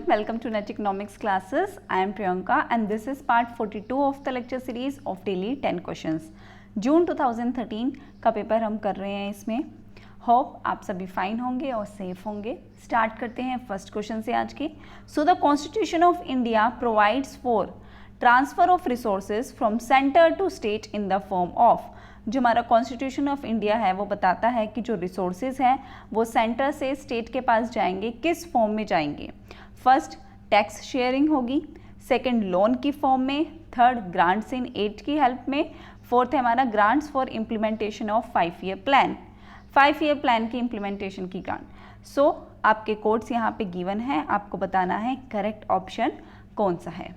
welcome to Net Economics classes. I am Priyanka and this is part 42 of the lecture series of daily 10 questions. जून 2013 का paper हम कर रहे हैं इसमें. Hope आप सभी फाइन होंगे और सेफ होंगे. स्टार्ट करते हैं फर्स्ट क्वेश्चन से आज की. So the constitution of India provides for transfer of resources from centre to state in the form of. जो हमारा कॉन्स्टिट्यूशन ऑफ इंडिया है वो बताता है कि जो रिसोर्सेज हैं वो सेंटर से स्टेट के पास जाएंगे, किस फॉर्म में जाएंगे. फर्स्ट टैक्स शेयरिंग होगी, सेकंड लोन की फॉर्म में, थर्ड ग्रांट्स इन एड की हेल्प में, फोर्थ है हमारा grants for implementation of 5 year plan. 5 year plan की इम्प्लीमेंटेशन की ग्रांट. सो आपके कोड्स यहाँ पे गिवन है, आपको बताना है करेक्ट ऑप्शन कौन सा है.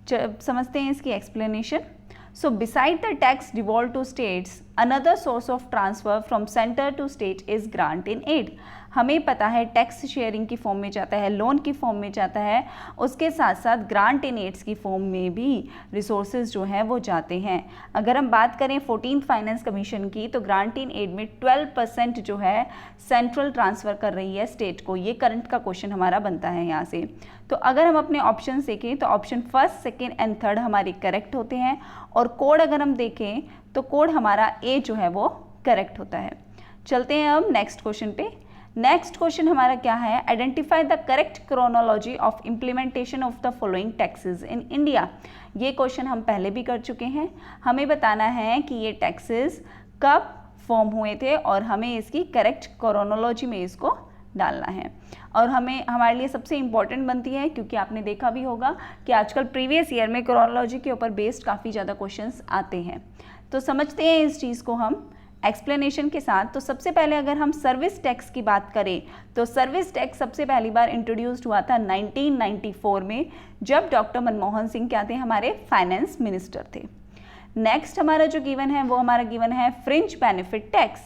समझते हैं इसकी explanation. So beside the tax devolved to states, another source of transfer from center to state is grant in aid. हमें पता है टैक्स शेयरिंग की फॉर्म में जाता है, लोन की फॉर्म में जाता है, उसके साथ साथ ग्रांट इन एड्स की फॉर्म में भी रिसोर्सेज जो हैं वो जाते हैं. अगर हम बात करें 14th फाइनेंस कमीशन की तो ग्रांट इन एड में 12% जो है सेंट्रल ट्रांसफ़र कर रही है स्टेट को. ये करंट का क्वेश्चन हमारा बनता है यहाँ से. तो अगर हम अपने ऑप्शन देखें तो option first, second and third हमारे करेक्ट होते हैं और कोड अगर हम देखें तो कोड हमारा ए जो है वो करेक्ट होता है. चलते हैं अब नेक्स्ट क्वेश्चन पे. नेक्स्ट क्वेश्चन हमारा क्या है? Identify the correct chronology of implementation of the following taxes in India. ये क्वेश्चन हम पहले भी कर चुके हैं. हमें बताना है कि ये टैक्सेस कब फॉर्म हुए थे और हमें इसकी करेक्ट क्रोनोलॉजी में इसको डालना है. और हमारे लिए सबसे इम्पॉर्टेंट बनती है क्योंकि आपने देखा भी होगा कि आजकल प्रीवियस ईयर में क्रोनोलॉजी के ऊपर बेस्ड काफ़ी ज़्यादा क्वेश्चंस आते हैं. तो समझते हैं इस चीज़ को हम एक्सप्लेनेशन के साथ. तो सबसे पहले अगर हम सर्विस टैक्स की बात करें तो सर्विस टैक्स सबसे पहली बार इंट्रोड्यूस्ड हुआ था 1994 में, जब डॉक्टर मनमोहन सिंह क्या थे, हमारे फाइनेंस मिनिस्टर थे. नेक्स्ट हमारा जो गिवन है वो हमारा गिवन है फ्रिंज बेनिफिट टैक्स.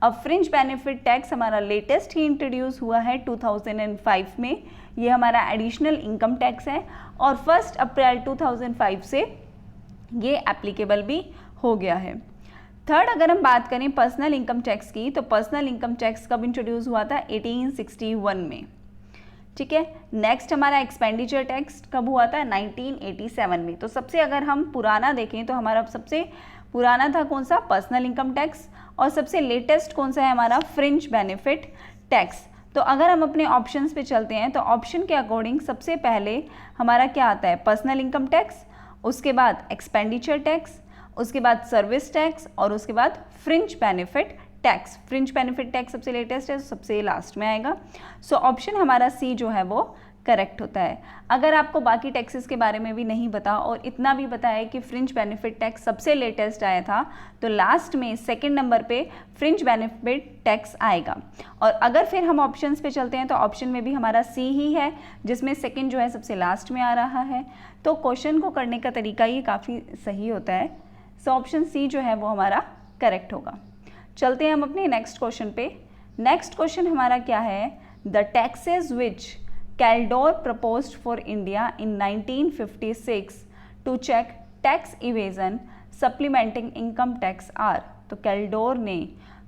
अब फ्रिंज बेनिफिट टैक्स हमारा लेटेस्ट ही इंट्रोड्यूस हुआ है 2005 में. ये हमारा एडिशनल इनकम टैक्स है और 1 अप्रैल 2005 से ये एप्लीकेबल भी हो गया है. थर्ड अगर हम बात करें पर्सनल इनकम टैक्स की तो पर्सनल इनकम टैक्स कब इंट्रोड्यूस हुआ था? 1861 में. ठीक है. नेक्स्ट हमारा एक्सपेंडिचर टैक्स कब हुआ था? 1987 में. तो सबसे अगर हम पुराना देखें तो हमारा सबसे पुराना था कौन सा? Personal income tax. और सबसे लेटेस्ट कौन सा है? हमारा फ्रिंज बेनिफिट टैक्स. तो अगर हम अपने ऑप्शंस पे चलते हैं तो ऑप्शन के अकॉर्डिंग सबसे पहले हमारा क्या आता है? पर्सनल इनकम टैक्स, उसके बाद एक्सपेंडिचर टैक्स, उसके बाद सर्विस टैक्स और उसके बाद fringe benefit tax. Fringe benefit tax सबसे लेटेस्ट है, सबसे लास्ट में आएगा. सो ऑप्शन हमारा सी जो है वो करेक्ट होता है. अगर आपको बाकी टैक्सेस के बारे में भी नहीं पता और इतना भी पता है कि फ्रिंज बेनिफिट टैक्स सबसे लेटेस्ट आया था तो लास्ट में सेकंड नंबर पे फ्रिंज बेनिफिट टैक्स आएगा. और अगर फिर हम ऑप्शंस पे चलते हैं तो ऑप्शन में भी हमारा सी ही है जिसमें सेकंड जो है सबसे लास्ट में आ रहा है. तो क्वेश्चन को करने का तरीका ये काफ़ी सही होता है. सो ऑप्शन सी जो है वो हमारा करेक्ट होगा. चलते हैं हम अपने नेक्स्ट क्वेश्चन पे. नेक्स्ट क्वेश्चन हमारा क्या है? The taxes which Kaldor proposed for India in 1956 to check tax evasion supplementing income tax are. तो कैल्डोर ने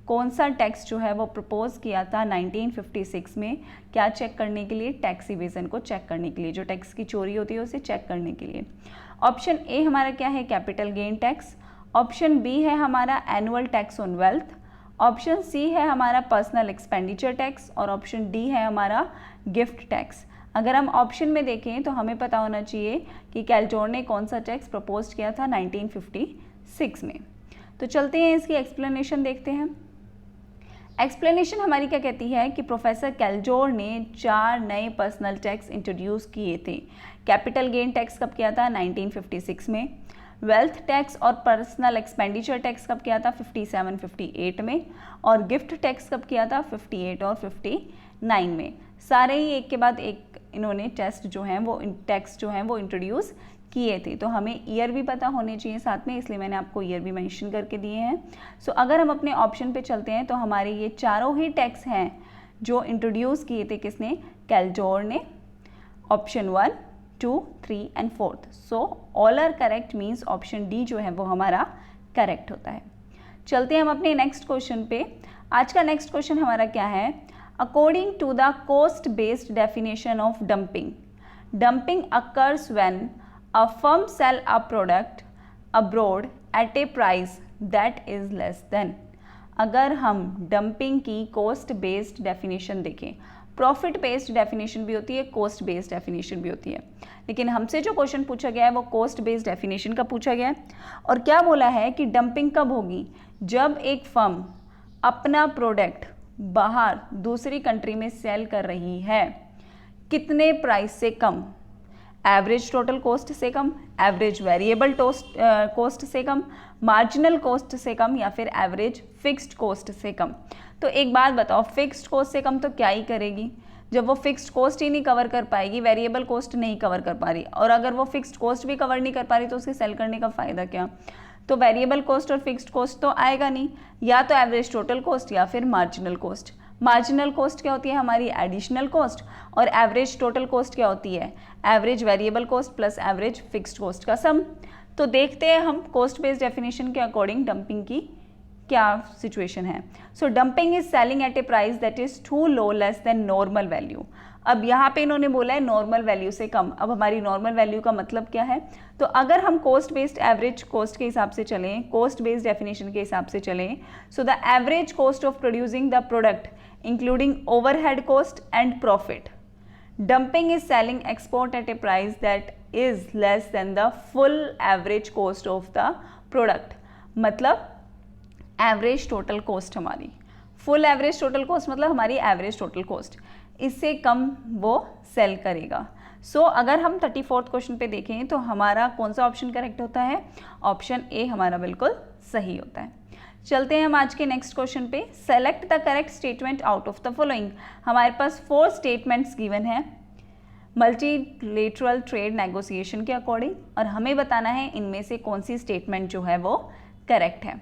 कौन सा टैक्स जो है वो प्रपोज किया था 1956 में? क्या चेक करने के लिए? टैक्स इवेजन को चेक करने के लिए, जो टैक्स की चोरी होती है उसे चेक करने के लिए. ऑप्शन ए हमारा क्या है? Capital gain tax. Option B है हमारा annual tax on wealth. Option C है हमारा पर्सनल एक्सपेंडिचर टैक्स और ऑप्शन डी है हमारा गिफ्ट टैक्स. अगर हम ऑप्शन में देखें तो हमें पता होना चाहिए कि कैल्डोर ने कौन सा टैक्स प्रपोज किया था 1956 में. तो चलते हैं इसकी एक्सप्लेनेशन देखते हैं. एक्सप्लेनेशन हमारी क्या कहती है कि प्रोफेसर कैल्डोर ने 4 नए पर्सनल टैक्स इंट्रोड्यूस किए थे. कैपिटल गेन टैक्स कब किया था? 1956 में. वेल्थ टैक्स और पर्सनल एक्सपेंडिचर टैक्स कब किया था? 57-58 में. और गिफ्ट टैक्स कब किया था? 58 और 59 में. सारे ही एक के बाद एक इन्होंने टैक्स जो हैं वो इंट्रोड्यूस किए थे. तो हमें ईयर भी पता होने चाहिए साथ में, इसलिए मैंने आपको ईयर भी मेंशन करके दिए हैं. सो अगर हम अपने ऑप्शन पे चलते हैं तो हमारे ये चारों ही टैक्स हैं जो इंट्रोड्यूस किए थे किसने? कैल्डोर ने. Option 1, 2, 3 and 4. So all are correct means option D जो है वो हमारा करेक्ट होता है. चलते हैं हम अपने नेक्स्ट क्वेश्चन पे. आज का नेक्स्ट क्वेश्चन हमारा क्या है? According to the cost based definition of dumping, dumping occurs when a firm sell a product abroad at a price that is less than. अगर हम डंपिंग की कॉस्ट बेस्ड डेफिनेशन देखें, प्रॉफिट बेस्ड डेफिनेशन भी होती है, cost based definition भी होती है, लेकिन हमसे जो क्वेश्चन पूछा गया है वो कॉस्ट बेस्ड डेफिनेशन का पूछा गया है। और क्या बोला है कि डंपिंग कब होगी, जब एक फर्म अपना प्रोडक्ट बाहर दूसरी कंट्री में सेल कर रही है, कितने प्राइस से कम, एवरेज टोटल कॉस्ट से कम, एवरेज वेरिएबल कॉस्ट से कम, मार्जिनल कॉस्ट से कम, या फिर एवरेज फिक्स्ड कॉस्ट से कम। तो एक बात बताओ, फिक्स्ड कॉस्ट से कम तो क्या ही करेगी, जब वो फिक्स्ड कॉस्ट ही नहीं कवर कर पाएगी, वेरिएबल कॉस्ट नहीं कवर कर पा रही, और अगर वो फिक्स्ड कॉस्ट भी कवर नहीं कर पा रही तो उसके सेल करने का फ़ायदा क्या। तो वेरिएबल कॉस्ट और फिक्स्ड कॉस्ट तो आएगा नहीं, या तो एवरेज टोटल कॉस्ट या फिर मार्जिनल कॉस्ट। मार्जिनल कॉस्ट क्या होती है, हमारी एडिशनल कॉस्ट, और एवरेज टोटल कॉस्ट क्या होती है, average variable cost plus average fixed cost का सम। तो देखते हैं हम कॉस्ट बेस्ड डेफिनेशन के अकॉर्डिंग डंपिंग की क्या सिचुएशन है। So dumping is selling at a price that is too low less than normal value. अब यहाँ पे इन्होंने बोला है नॉर्मल वैल्यू से कम। अब हमारी नॉर्मल वैल्यू का मतलब क्या है, तो अगर हम कॉस्ट बेस्ड एवरेज कॉस्ट के हिसाब से चलें, कॉस्ट बेस्ड डेफिनेशन के हिसाब से चलें, so the average cost of producing the product including overhead cost and profit, dumping is selling export at a price that is less than the full average cost of the product. मतलब average total cost, हमारी full average total cost मतलब हमारी average total cost, इससे कम वो cell करेगा। सो अगर हम 34th question पे देखें तो हमारा कौन सा ऑप्शन करेक्ट होता है, ऑप्शन ए हमारा बिल्कुल सही होता है। चलते हैं हम आज के नेक्स्ट क्वेश्चन पे। Select the correct statement out of the following. हमारे पास 4 स्टेटमेंट्स गिवन है मल्टीलेटरल ट्रेड नेगोशिएशन के अकॉर्डिंग, और हमें बताना है इनमें से कौन सी स्टेटमेंट जो है वो करेक्ट है।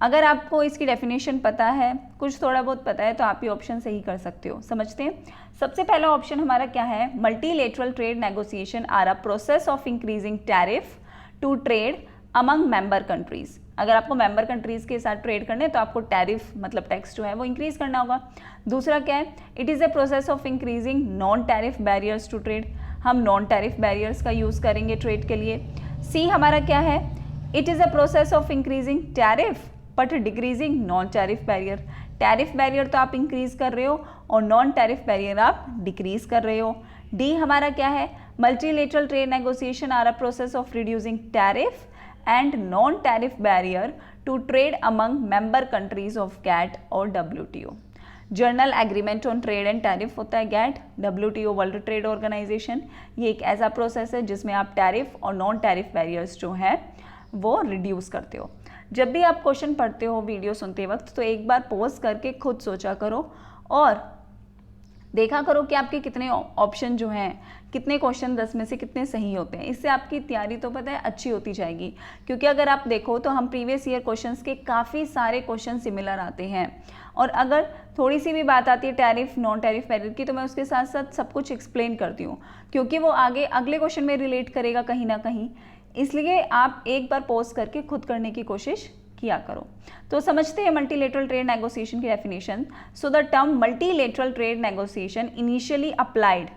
अगर आपको इसकी डेफिनेशन पता है, कुछ थोड़ा बहुत पता है, तो आप ये ऑप्शन सही कर सकते हो। समझते हैं, सबसे पहला ऑप्शन हमारा क्या है, multilateral trade negotiation are a process of increasing tariff to trade among member countries. अगर आपको मेंबर कंट्रीज के साथ ट्रेड करने तो आपको टैरिफ मतलब टैक्स जो है वो इंक्रीज करना होगा। दूसरा क्या है, it is a process of increasing non tariff barriers to trade. हम नॉन टैरिफ बैरियर्स का यूज़ करेंगे ट्रेड के लिए। सी हमारा क्या है, it is a process of increasing tariff but decreasing non tariff barrier. Tariff barrier तो आप इंक्रीज कर रहे हो और नॉन टैरिफ बैरियर आप डिक्रीज कर रहे हो। डी हमारा क्या है, multilateral trade negotiation are a process of reducing tariff and non tariff barrier to trade among member countries of GATT और WTO। General agreement on trade and tariff होता है GATT, WTO world trade organisation. ये एक ऐसा process है जिसमें आप tariff और नॉन टैरिफ बैरियर्स जो है वो रिड्यूस करते हो। जब भी आप क्वेश्चन पढ़ते हो, वीडियो सुनते वक्त, तो एक बार पॉज करके खुद सोचा करो और देखा करो कि आपके कितने ऑप्शन जो हैं, कितने क्वेश्चन 10 में से कितने सही होते हैं। इससे आपकी तैयारी तो पता है अच्छी होती जाएगी, क्योंकि अगर आप देखो तो हम प्रीवियस ईयर क्वेश्चंस के काफ़ी सारे क्वेश्चन सिमिलर आते हैं, और अगर थोड़ी सी भी बात आती है टैरिफ नॉन टैरिफ बैरियर की तो मैं उसके साथ साथ सब कुछ एक्सप्लेन करती हूँ, क्योंकि वो आगे अगले क्वेश्चन में रिलेट करेगा कहीं ना कहीं। इसलिए आप एक बार पॉज करके खुद करने की कोशिश किया करो। तो समझते हैं मल्टीलेटरल ट्रेड नेगोशिएशन की definition. So the term multilateral trade negotiation initially applied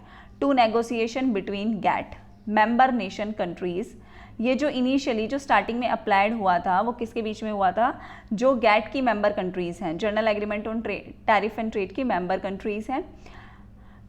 to negotiation between GATT member nation countries. ये जो इनिशियली जो स्टार्टिंग में अप्लाइड हुआ था वो किसके बीच में हुआ था, जो गैट की मेंबर कंट्रीज हैं, journal agreement on trade tariff and trade की मेंबर कंट्रीज हैं,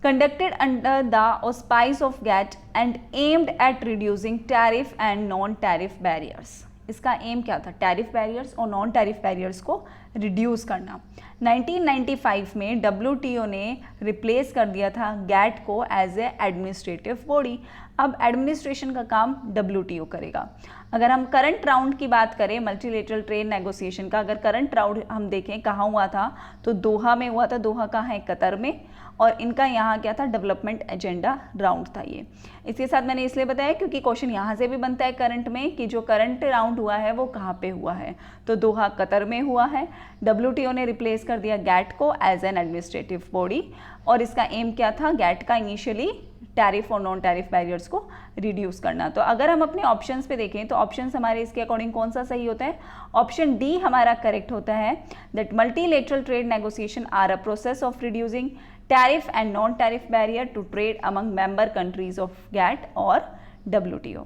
conducted under the auspice of GATT and aimed at reducing tariff and non-tariff barriers। इसका एम क्या था, टैरिफ बैरियर्स और नॉन टैरिफ बैरियर्स को reduce करना। 1995 में WTO ने रिप्लेस कर दिया था गैट को एज ए एडमिनिस्ट्रेटिव बॉडी। अब एडमिनिस्ट्रेशन का काम WTO करेगा। अगर हम करंट राउंड की बात करें मल्टीलेटरल ट्रेड नेगोशिएशन का, अगर करंट राउंड हम देखें कहाँ हुआ था, तो दोहा में हुआ था। दोहा कहाँ है, कतर में, और इनका यहाँ क्या था, डेवलपमेंट एजेंडा राउंड था ये। इसके साथ मैंने इसलिए बताया क्योंकि क्वेश्चन यहाँ से भी बनता है करंट में कि जो करंट राउंड हुआ है वो कहाँ पे हुआ है, तो दोहा कतर में हुआ है। WTO ने रिप्लेस कर दिया गैट को एज एन एडमिनिस्ट्रेटिव बॉडी, और इसका एम क्या था, गैट का इनिशियली टैरिफ और नॉन टैरिफ बैरियर्स को रिड्यूस करना। तो अगर हम अपने ऑप्शंस पे देखें तो ऑप्शंस हमारे इसके अकॉर्डिंग कौन सा सही होता है, ऑप्शन डी हमारा करेक्ट होता है, that multilateral trade negotiation are a process of reducing tariff and non tariff barrier to trade among member countries of GATT और WTO।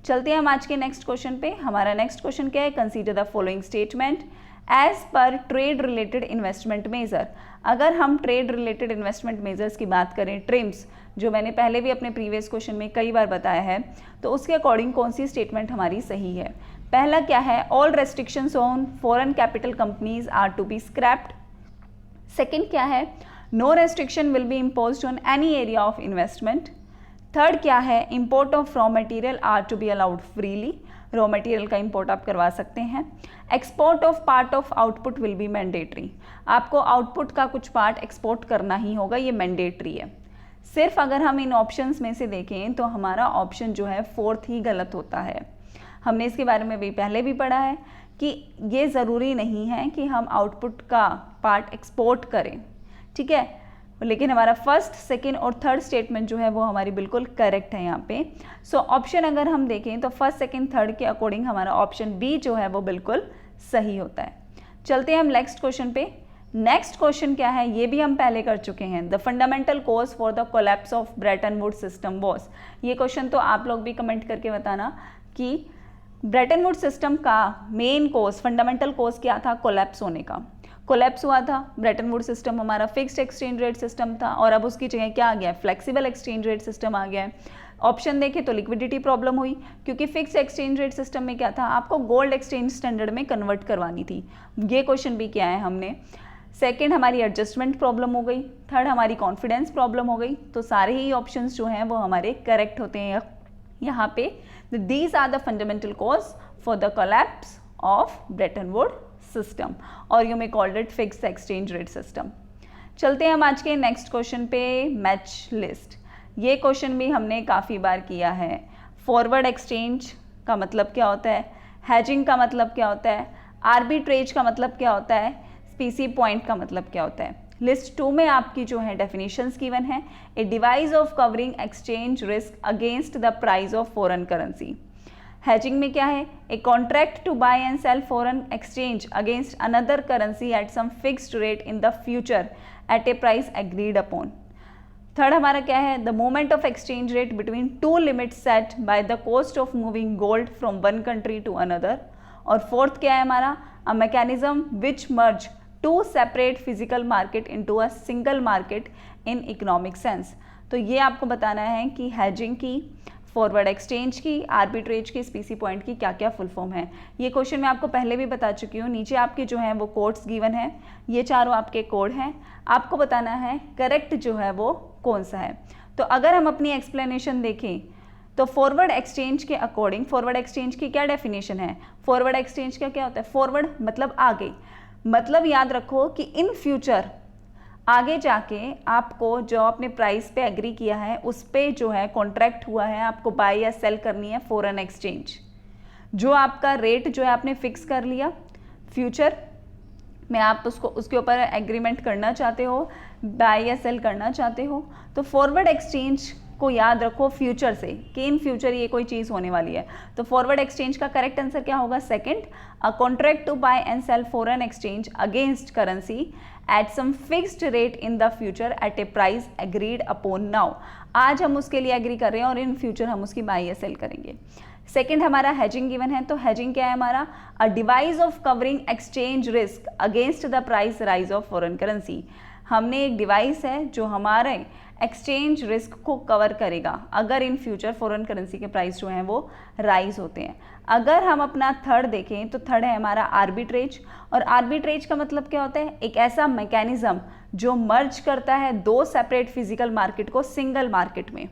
चलते हैं हम आज के नेक्स्ट क्वेश्चन पे। हमारा नेक्स्ट क्वेश्चन क्या है, consider the following statement as per trade related investment measure. अगर हम ट्रेड रिलेटेड इन्वेस्टमेंट मेजर्स की बात करें, ट्रिम्स, जो मैंने पहले भी अपने प्रीवियस क्वेश्चन में कई बार बताया है, तो उसके अकॉर्डिंग कौन सी स्टेटमेंट हमारी सही है। पहला क्या है, all restrictions on foreign capital companies are to be scrapped. Second क्या है, no restriction will be imposed on any area of investment. Third क्या है, import of raw material are to be allowed freely, raw material का import आप करवा सकते हैं। Export of part of output will be mandatory, आपको output का कुछ पार्ट एक्सपोर्ट करना ही होगा, ये मैंडेटरी है। सिर्फ अगर हम इन ऑप्शंस में से देखें तो हमारा ऑप्शन जो है फोर्थ ही गलत होता है। हमने इसके बारे में भी पहले भी पढ़ा है कि ये ज़रूरी नहीं है कि हम आउटपुट का पार्ट एक्सपोर्ट करें, ठीक है, लेकिन हमारा फर्स्ट, सेकंड और थर्ड स्टेटमेंट जो है वो हमारी बिल्कुल करेक्ट है यहाँ पे। सो ऑप्शन अगर हम देखें तो फर्स्ट, सेकंड, थर्ड के अकॉर्डिंग हमारा ऑप्शन बी जो है वो बिल्कुल सही होता है। चलते हैं हम नेक्स्ट क्वेश्चन पे। नेक्स्ट क्वेश्चन क्या है, ये भी हम पहले कर चुके हैं। The fundamental cause for the collapse of Bretton Woods system was. ये क्वेश्चन तो आप लोग भी कमेंट करके बताना कि ब्रेटन वुड्स सिस्टम का मेन कॉज, फंडामेंटल कॉज क्या था कोलैप्स होने का। कोलैप्स हुआ था, ब्रेटन वुड्स सिस्टम हमारा फिक्स्ड एक्सचेंज रेट सिस्टम था और अब उसकी जगह क्या आ गया, फ्लेक्सिबल एक्सचेंज रेट सिस्टम आ गया है। ऑप्शन देखें तो लिक्विडिटी प्रॉब्लम हुई, क्योंकि फिक्स्ड एक्सचेंज रेट सिस्टम में क्या था, आपको गोल्ड एक्सचेंज स्टैंडर्ड में कन्वर्ट करवानी थी। ये क्वेश्चन भी किया है हमने। सेकेंड हमारी एडजस्टमेंट प्रॉब्लम हो गई। थर्ड हमारी कॉन्फिडेंस प्रॉब्लम हो गई। तो सारे ही ऑप्शंस जो हैं वो हमारे करेक्ट होते हैं यहाँ पे। These are the fundamental cause for the collapse of Bretton Woods system और you may called it fixed exchange rate system. चलते हैं हम आज के नेक्स्ट क्वेश्चन पे, मैच लिस्ट। ये क्वेश्चन भी हमने काफ़ी बार किया है। फॉरवर्ड एक्सचेंज का मतलब क्या होता है, हैजिंग का मतलब क्या होता है, आर्बिट्रेज का मतलब क्या होता है, स्पीसी पॉइंट का मतलब क्या होता है। लिस्ट 2 में आपकी जो है डेफिनेशंस गिवन है। A device of covering exchange risk against the price of foreign currency. Hedging में क्या है, a contract to buy and sell foreign exchange against another currency at some fixed rate in the future at a price agreed upon. Third हमारा क्या है, the movement of exchange rate between two limits set by the cost of moving gold from one country to another. और fourth क्या है हमारा, a mechanism which merge two separate physical market into a single market in economic sense. तो ये आपको बताना है कि हैजिंग की, फॉरवर्ड एक्सचेंज की, आर्बिट्रेज की, स्पीसी पॉइंट की क्या क्या फुल फॉर्म है। ये क्वेश्चन मैं आपको पहले भी बता चुकी हूँ। नीचे आपके जो हैं वो कोड्स गिवन है, ये चारों आपके कोड हैं, आपको बताना है करेक्ट जो है वो कौन सा है। तो अगर हम अपनी एक्सप्लेनेशन देखें तो फॉरवर्ड एक्सचेंज के अकॉर्डिंग, फॉरवर्ड एक्सचेंज की क्या डेफिनेशन है, फॉरवर्ड एक्सचेंज का क्या होता है, फॉरवर्ड मतलब आगे, मतलब याद रखो कि इन फ्यूचर आगे जाके आपको जो आपने प्राइस पे एग्री किया है उस पे जो है कॉन्ट्रैक्ट हुआ है, आपको बाय या सेल करनी है फॉरेन एक्सचेंज, जो आपका रेट जो है आपने फिक्स कर लिया फ्यूचर में, आप उसको उसके ऊपर एग्रीमेंट करना चाहते हो, बाय या सेल करना चाहते हो। तो फॉरवर्ड एक्सचेंज को याद रखो फ्यूचर से कि इन फ्यूचर ये कोई चीज़ होने वाली है। तो फॉरवर्ड एक्सचेंज का करेक्ट आंसर क्या होगा, second, a contract to buy and sell foreign exchange against currency at some fixed rate in the future at a price agreed upon now. आज हम उसके लिए एग्री कर रहे हैं और इन फ्यूचर हम उसकी बाय या सेल करेंगे। सेकेंड हमारा हैजिंग गिवन है, तो हैजिंग क्या है हमारा, a device of covering exchange risk against the price rise of foreign currency. हमने एक डिवाइस है जो हमारे एक्सचेंज रिस्क को कवर करेगा अगर इन फ्यूचर फॉरेन करेंसी के प्राइस जो हैं वो राइज होते हैं। अगर हम अपना थर्ड देखें तो थर्ड है हमारा आर्बिट्रेज, और आर्बिट्रेज का मतलब क्या होता है, एक ऐसा मैकेनिज्म जो मर्ज करता है दो सेपरेट फिजिकल मार्केट को सिंगल मार्केट में,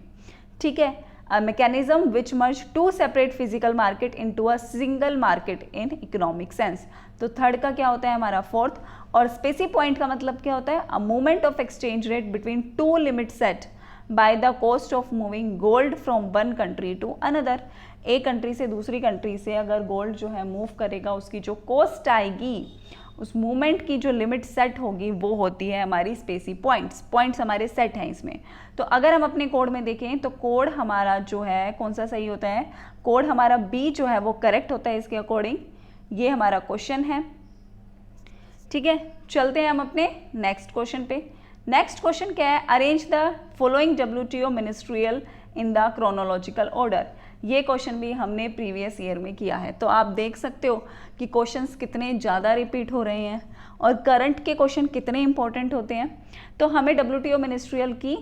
ठीक है, a mechanism which merge two separate physical market into a single market in economic sense। तो थर्ड का क्या होता है हमारा फोर्थ। और स्पेसी पॉइंट का मतलब क्या होता है, a movement of exchange rate between two limit set by the cost of moving gold from one country to another. एक कंट्री से दूसरी कंट्री से अगर गोल्ड जो है मूव करेगा उसकी जो कॉस्ट आएगी, उस मूवमेंट की जो लिमिट सेट होगी वो होती है हमारी स्पेसी पॉइंट्स। पॉइंट्स हमारे सेट हैं इसमें। तो अगर हम अपने कोड में देखें तो कोड हमारा जो है कौन सा सही होता है, कोड हमारा बी जो है वो करेक्ट होता है इसके अकॉर्डिंग। ये हमारा क्वेश्चन है, ठीक है। चलते हैं हम अपने नेक्स्ट क्वेश्चन पे। नेक्स्ट क्वेश्चन क्या है, arrange the following WTO ministerial in the chronological order. ये क्वेश्चन भी हमने प्रीवियस ईयर में किया है, तो आप देख सकते हो कि क्वेश्चंस कितने ज़्यादा रिपीट हो रहे हैं और करंट के क्वेश्चन कितने इंपॉर्टेंट होते हैं। तो हमें WTO मिनिस्ट्रियल की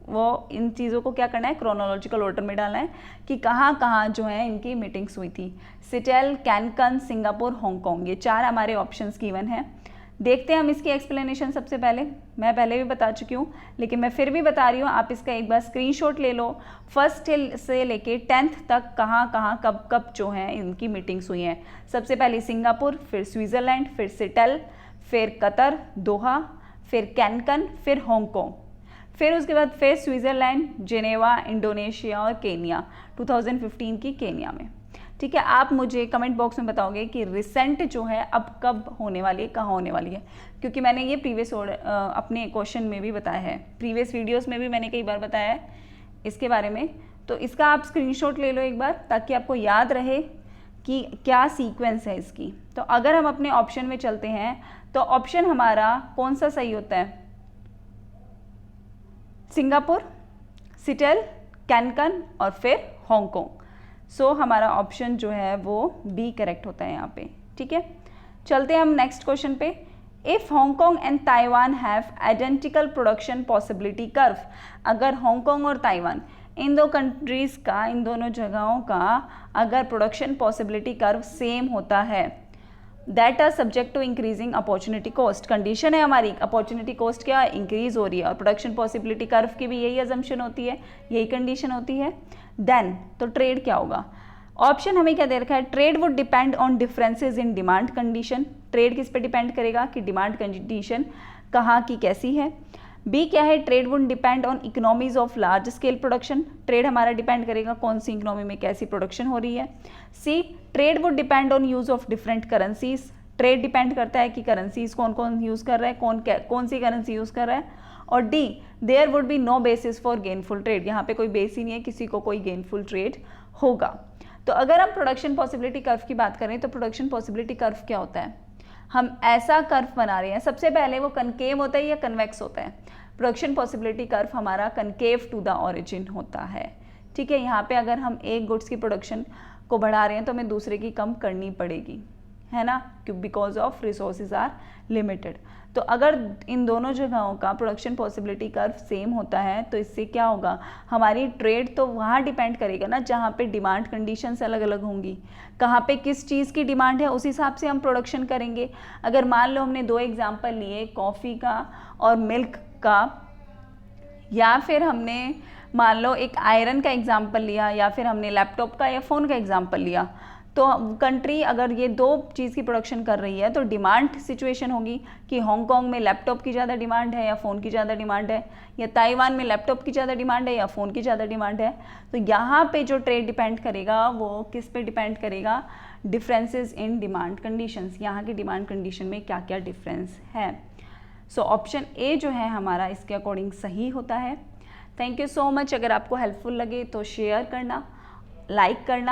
वो इन चीज़ों को क्या करना है, क्रोनोलॉजिकल ऑर्डर में डालना है कि कहाँ कहाँ जो है इनकी मीटिंग्स हुई थी। सिटेल, कैनकन, सिंगापुर, हांगकांग, ये 4 हमारे ऑप्शंस गिवन हैं। देखते हैं हम इसकी एक्सप्लेनेशन। सबसे पहले मैं पहले भी बता चुकी हूँ, लेकिन मैं फिर भी बता रही हूँ, आप इसका एक बार स्क्रीनशॉट ले लो। फर्स्ट से लेके 10th तक कहाँ कहाँ कब कब जो है इनकी मीटिंग्स हुई हैं। सबसे पहले सिंगापुर, फिर स्विट्ज़रलैंड, फिर सिटेल, फिर कतर, दोहा, फिर कैनकन, फिर हांगकांग, फिर उसके बाद फिर स्विट्ज़रलैंड, जेनेवा, इंडोनेशिया और केनिया, 2015 की केनिया में। ठीक है, आप मुझे कमेंट बॉक्स में बताओगे कि रिसेंट जो है अब कब होने वाली है, कहाँ होने वाली है, क्योंकि मैंने ये प्रीवियस अपने क्वेश्चन में भी बताया है, प्रीवियस वीडियोस में भी मैंने कई बार बताया है इसके बारे में। तो इसका आप स्क्रीनशॉट ले लो एक बार, ताकि आपको याद रहे कि क्या सीक्वेंस है इसकी। तो अगर हम अपने ऑप्शन में चलते हैं तो ऑप्शन हमारा कौन सा सही होता है, सिंगापुर, सिटेल, कैनकन और फिर हांगकांग। सो हमारा ऑप्शन जो है वो बी करेक्ट होता है यहाँ पे। ठीक है, चलते हैं हम नेक्स्ट क्वेश्चन पे। If Hong Kong and Taiwan have identical production possibility curve, अगर हांगकांग और ताइवान इन दो कंट्रीज़ का, इन दोनों जगहों का अगर प्रोडक्शन पॉसिबिलिटी कर्व सेम होता है, that are subject to increasing opportunity cost. Condition है हमारी, अपॉर्चुनिटी कॉस्ट क्या इंक्रीज हो रही है और प्रोडक्शन पॉसिबिलिटी कर्व की भी यही अजम्पशन होती है, यही कंडीशन होती है। देन तो ट्रेड क्या होगा, ऑप्शन हमें क्या दे रखा है, trade would depend on differences in demand condition. Trade किस पे डिपेंड करेगा कि डिमांड कंडीशन कहाँ की कैसी है। बी क्या है, trade would depend on economies of large scale production. Trade हमारा डिपेंड करेगा कौन सी इकोनॉमी में कैसी प्रोडक्शन हो रही है। See, trade would depend on use of different currencies. Trade depend करता है कि करेंसीज कौन कौन यूज़ कर रहा है, कौन सी करेंसी यूज़ कर रहा है। और D, there would be no basis for gainful trade. यहाँ पे कोई बेस ही नहीं है किसी को कोई गेनफुल ट्रेड होगा। तो अगर हम प्रोडक्शन पॉसिबिलिटी कर्व की बात करें तो प्रोडक्शन पॉसिबिलिटी कर्व क्या होता है, हम ऐसा कर्व बना रहे हैं, सबसे पहले वो कनकेव होता है या कन्वेक्स होता है। प्रोडक्शन पॉसिबिलिटी कर्व हमारा कनकेव टू द ओरिजिन होता है। ठीक है, यहाँ पे अगर हम एक गुड्स की प्रोडक्शन को बढ़ा रहे हैं तो हमें दूसरे की कम करनी पड़ेगी, है ना, because of resources are limited. तो अगर इन दोनों जगहों का प्रोडक्शन पॉसिबिलिटी कर्व सेम होता है तो इससे क्या होगा, हमारी ट्रेड तो वहाँ डिपेंड करेगा ना जहाँ पे डिमांड कंडीशंस अलग अलग होंगी, कहाँ पे किस चीज़ की डिमांड है उस हिसाब से हम प्रोडक्शन करेंगे। अगर मान लो हमने 2 एग्जाम्पल लिए, कॉफ़ी का और मिल्क का, या फिर हमने मान लो एक आयरन का एग्जाम्पल लिया, या फिर हमने लैपटॉप का या फ़ोन का एग्जाम्पल लिया, तो कंट्री अगर ये 2 चीज़ की प्रोडक्शन कर रही है तो डिमांड सिचुएशन होगी कि हांगकांग में लैपटॉप की ज़्यादा डिमांड है या फ़ोन की ज़्यादा डिमांड है, या ताइवान में लैपटॉप की ज़्यादा डिमांड है या फ़ोन की ज़्यादा डिमांड है। तो यहाँ पे जो ट्रेड डिपेंड करेगा वो किस पे डिपेंड करेगा, डिफरेंसेस इन डिमांड कंडीशंस, यहाँ की डिमांड कंडीशन में क्या क्या डिफरेंस है। सो ऑप्शन ए जो है हमारा इसके अकॉर्डिंग सही होता है। Thank you so much. अगर आपको हेल्पफुल लगे तो शेयर करना, लाइक करना।